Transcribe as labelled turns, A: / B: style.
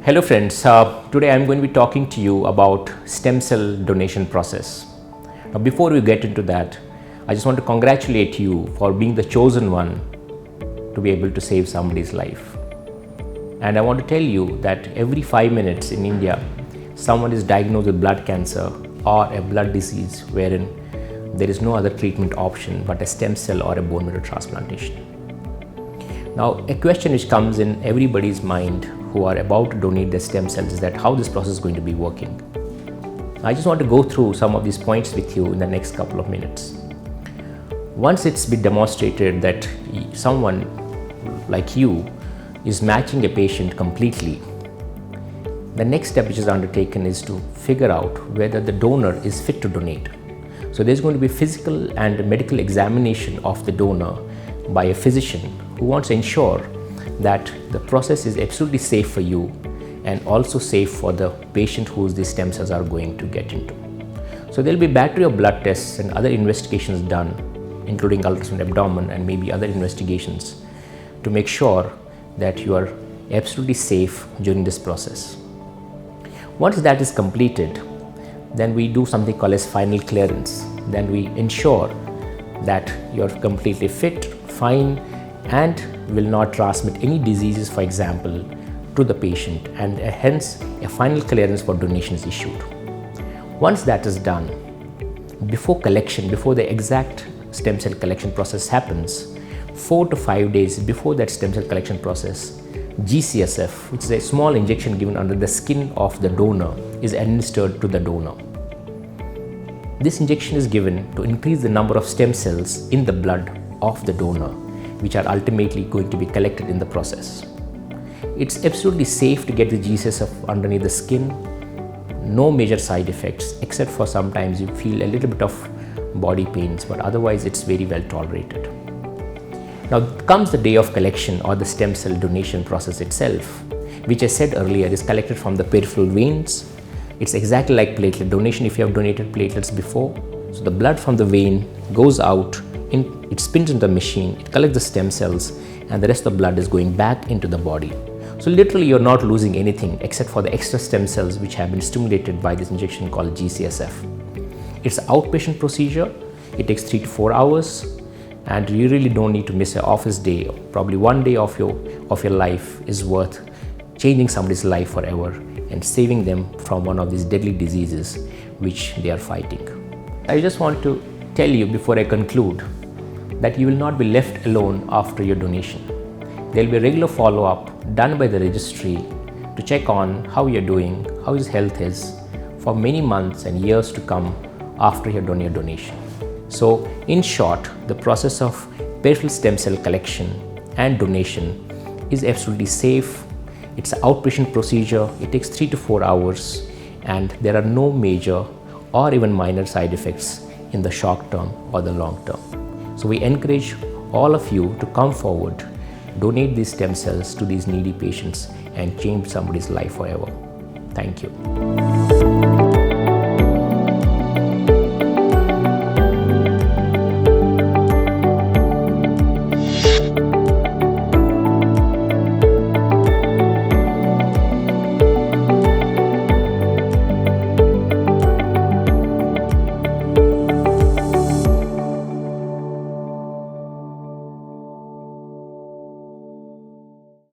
A: Hello friends, today I am going to be talking to you about stem cell donation process. Now before we get into that, I just want to congratulate you for being the chosen one to be able to save somebody's life. And I want to tell you that every 5 minutes in India, someone is diagnosed with blood cancer or a blood disease wherein there is no other treatment option but a stem cell or a bone marrow transplantation. Now a question which comes in everybody's mind who are about to donate their stem cells is that how this process is going to be working. I just want to go through some of these points with you in the next couple of minutes. Once it's been demonstrated that someone like you is matching a patient completely, the next step which is undertaken is to figure out whether the donor is fit to donate. So there's going to be physical and medical examination of the donor by a physician who wants to ensure that the process is absolutely safe for you and also safe for the patient whose these stem cells are going to get into. So there will be battery of blood tests and other investigations done, including ultrasound abdomen and maybe other investigations, to make sure that you are absolutely safe during this process. Once that is completed, then we do something called as final clearance. Then we ensure that you are completely fit, fine, and will not transmit any diseases, for example, to the patient, and hence a final clearance for donation is issued. Once that is done, before collection, before the exact stem cell collection process happens, 4 to 5 days before that stem cell collection process, GCSF, which is a small injection given under the skin of the donor, is administered to the donor. This injection is given to increase the number of stem cells in the blood of the donor, which are ultimately going to be collected in the process. It's absolutely safe to get the GCSF underneath the skin. No major side effects, except for sometimes you feel a little bit of body pains, but otherwise it's very well tolerated. Now comes the day of collection or the stem cell donation process itself, which I said earlier is collected from the peripheral veins. It's exactly like platelet donation if you have donated platelets before. So the blood from the vein goes out, it spins into the machine, it collects the stem cells, and the rest of the blood is going back into the body. So literally you're not losing anything except for the extra stem cells which have been stimulated by this injection called GCSF. It's an outpatient procedure. It takes 3 to 4 hours, and you really don't need to miss an office day. Probably one day of your life is worth changing somebody's life forever and saving them from one of these deadly diseases which they are fighting. I just want to tell you before I conclude that you will not be left alone after your donation. There will be a regular follow-up done by the registry to check on how you're doing, how your health is for many months and years to come after you have done your donation. So in short, the process of peripheral stem cell collection and donation is absolutely safe. It's an outpatient procedure. It takes 3 to 4 hours, and there are no major or even minor side effects in the short term or the long term. So we encourage all of you to come forward, donate these stem cells to these needy patients and change somebody's life forever. Thank you.